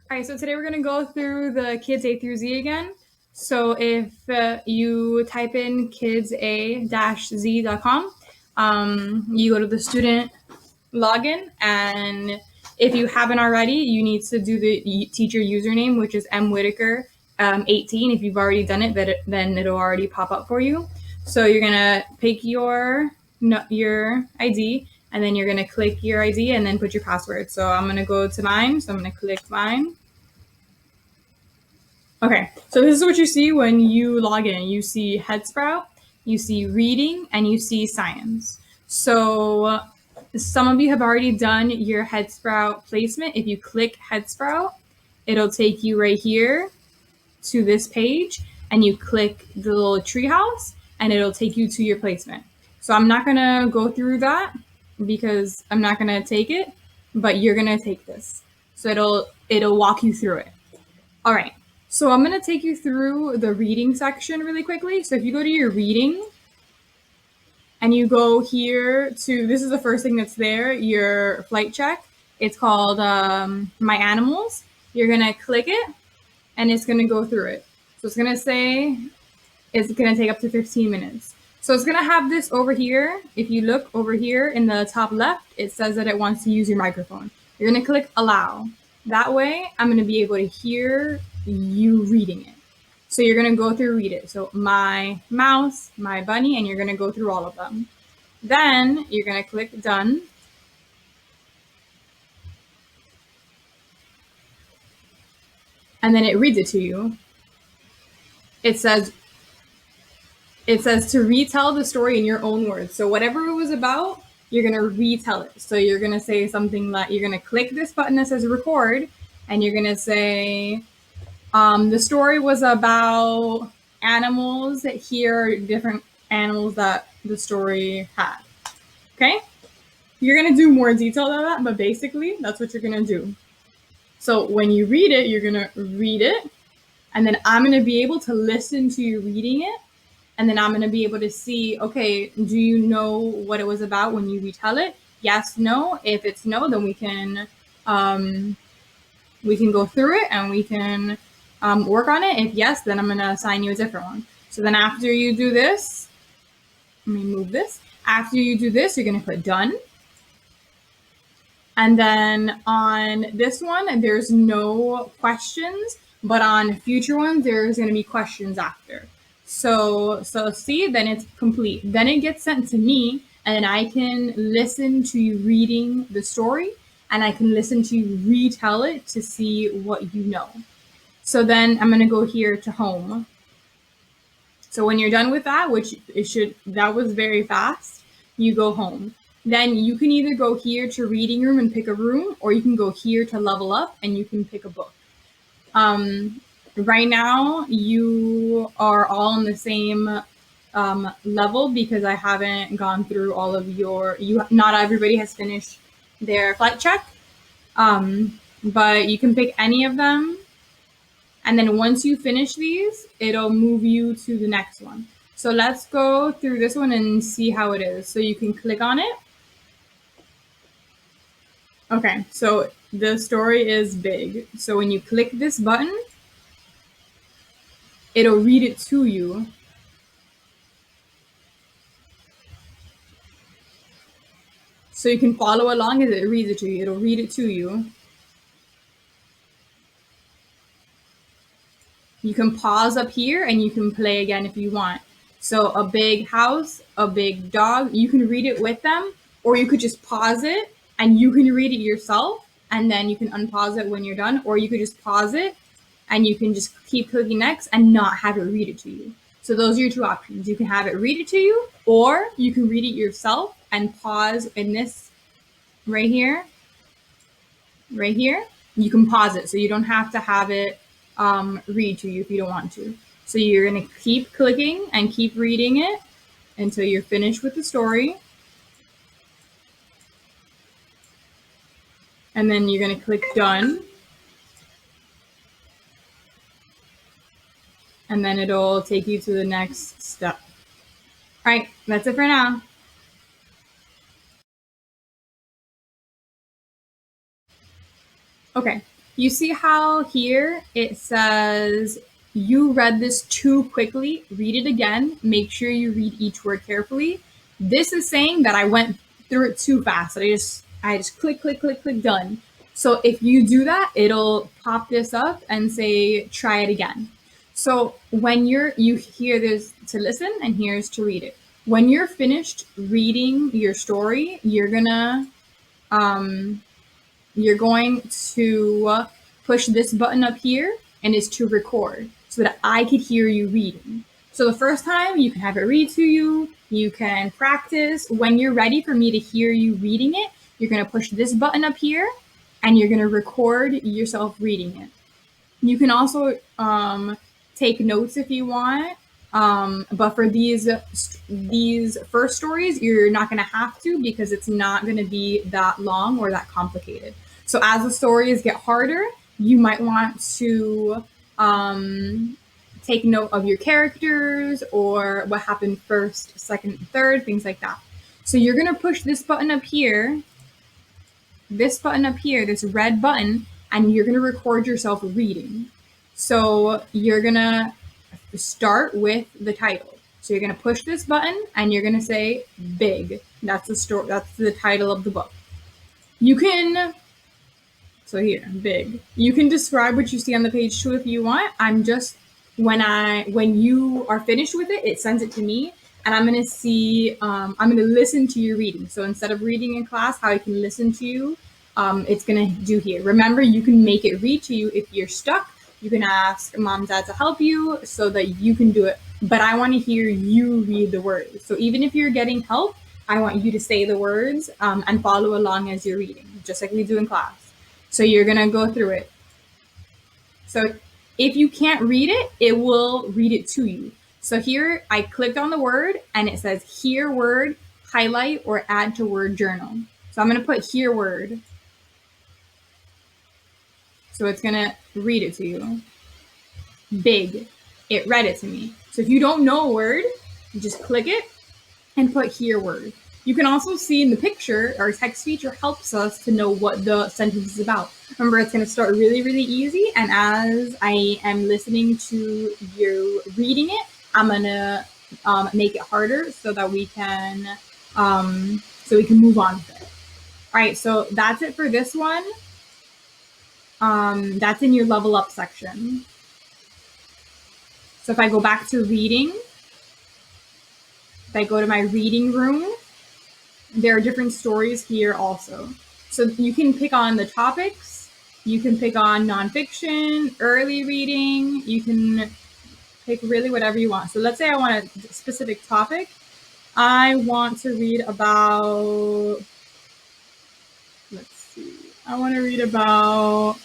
All right, so today we're going to go through the Kids A through Z again. So if you type in kidsa-z.com, you go to the student login, and if you haven't already, you need to do the teacher username, which is Whitaker 18. If you've already done it, then it'll already pop up for you. So you're going to pick your ID, and then you're going to click your ID and then put your password. So I'm going to go to mine. So I'm going to click mine. Okay, so this is what you see when you log in. You see Headsprout, you see reading, and you see science. So some of you have already done your Headsprout placement. If you click Headsprout, it'll take you right here to this page, and you click the little treehouse, and it'll take you to your placement. So I'm not gonna go through that because I'm not gonna take it, but you're gonna take this. So it'll walk you through it. All right. So I'm going to take you through the reading section really quickly. So if you go to your reading and you go here to, this is the first thing that's there, your flight check. It's called My Animals. You're going to click it and it's going to go through it. So it's going to say it's going to take up to 15 minutes. So it's going to have this over here. If you look over here in the top left, it says that it wants to use your microphone. You're going to click allow. That way I'm going to be able to hear you reading it. So you're going to go through read it. So my mouse, my bunny, and you're going to go through all of them. Then you're going to click done. And then it reads it to you. It says to retell the story in your own words. So whatever it was about, you're going to retell it. So you're going to say something like, you're going to click this button that says record, and you're going to say, the story was about animals. Here are different animals that the story had. Okay? You're going to do more detail than that, but basically that's what you're going to do. So when you read it, you're going to read it, and then I'm going to be able to listen to you reading it. And then I'm going to be able to see, okay, do you know what it was about when you retell it? Yes, no. If it's no, then we can go through it and we can work on it. If yes, then I'm going to assign you a different one. So then after you do this, let me move this. After you do this, you're going to put done. And then on this one, there's no questions, but on future ones, there's going to be questions after. So see, then it's complete. Then it gets sent to me, and then I can listen to you reading the story, and I can listen to you retell it to see what you know. So then I'm going to go here to home. So when you're done with that, that was very fast, you go home. Then you can either go here to reading room and pick a room, or you can go here to level up and you can pick a book. Right now, you are all on the same level because I haven't gone through all of not everybody has finished their flight check. But you can pick any of them. And then once you finish these, it'll move you to the next one. So let's go through this one and see how it is. So you can click on it. Okay, so the story is big. So when you click this button, it'll read it to you. So you can follow along as it reads it to you. It'll read it to you. You can pause up here and you can play again if you want. So a big house, a big dog, you can read it with them, or you could just pause it and you can read it yourself, and then you can unpause it when you're done, or you could just pause it and you can just keep clicking next and not have it read it to you. So those are your two options. You can have it read it to you, or you can read it yourself and pause in this right here. You can pause it, so you don't have to have it read to you if you don't want to. So you're going to keep clicking and keep reading it until you're finished with the story. And then you're going to click done. And then it'll take you to the next step. All right, that's it for now. Okay, You see how here it says, you read this too quickly, read it again, make sure you read each word carefully. This is saying that I went through it too fast. That I just click, click, click, click, done. So if you do that, it'll pop this up and say, try it again. So when you hear this to listen and here's to read it. When you're finished reading your story, you're going to push this button up here, and it's to record so that I could hear you reading. So the first time you can have it read to you, you can practice. When you're ready for me to hear you reading it, you're going to push this button up here and you're going to record yourself reading it. You can also take notes if you want. But for these first stories, you're not going to have to, because it's not going to be that long or that complicated. So as the stories get harder, you might want to take note of your characters or what happened first, second, third, things like that. So you're going to push this button up here, this red button, and you're going to record yourself reading. So you're going to start with the title. So you're going to push this button and you're going to say big. That's the story. That's the title of the book. You can, so here, big. You can describe what you see on the page too if you want. I'm just, when you are finished with it, it sends it to me, and I'm going to see, I'm going to listen to your reading. So instead of reading in class, how I can listen to you, it's going to do here. Remember, you can make it read to you if you're stuck. You can ask mom, dad to help you so that you can do it. But I want to hear you read the words. So even if you're getting help, I want you to say the words and follow along as you're reading, just like we do in class. So you're going to go through it. So if you can't read it, it will read it to you. So here I clicked on the word and it says hear word, highlight, or add to word journal. So I'm going to put hear word. So it's going to read it to you. Big. It read it to me. So if you don't know a word, you just click it and put hear word. You can also see in the picture, our text feature helps us to know what the sentence is about. Remember, it's going to start really, really easy. And as I am listening to you reading it, I'm going to make it harder so that we can move on with it. All right, so that's it for this one. That's in your level up section. So if I go back to reading, if I go to my reading room, there are different stories here also. So you can pick on the topics, you can pick on nonfiction, early reading, you can pick really whatever you want. So let's say I want a specific topic. I want to read about, I want to read about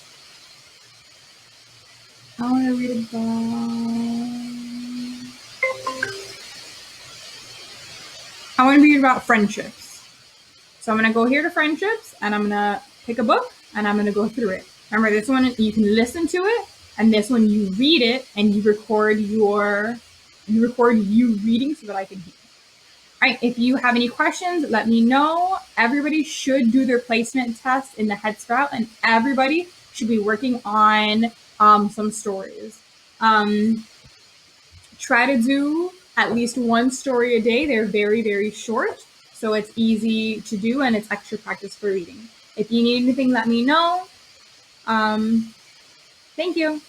friendships. So I'm going to go here to friendships and I'm going to pick a book and I'm going to go through it. Remember, this one, you can listen to it, and this one you read it and you record you reading so that I can hear. All right, if you have any questions, let me know. Everybody should do their placement test in the Head Sprout, and everybody should be working on some stories. Try to do at least one story a day. They're very, very short, so it's easy to do and it's extra practice for reading. If you need anything, let me know. Thank you.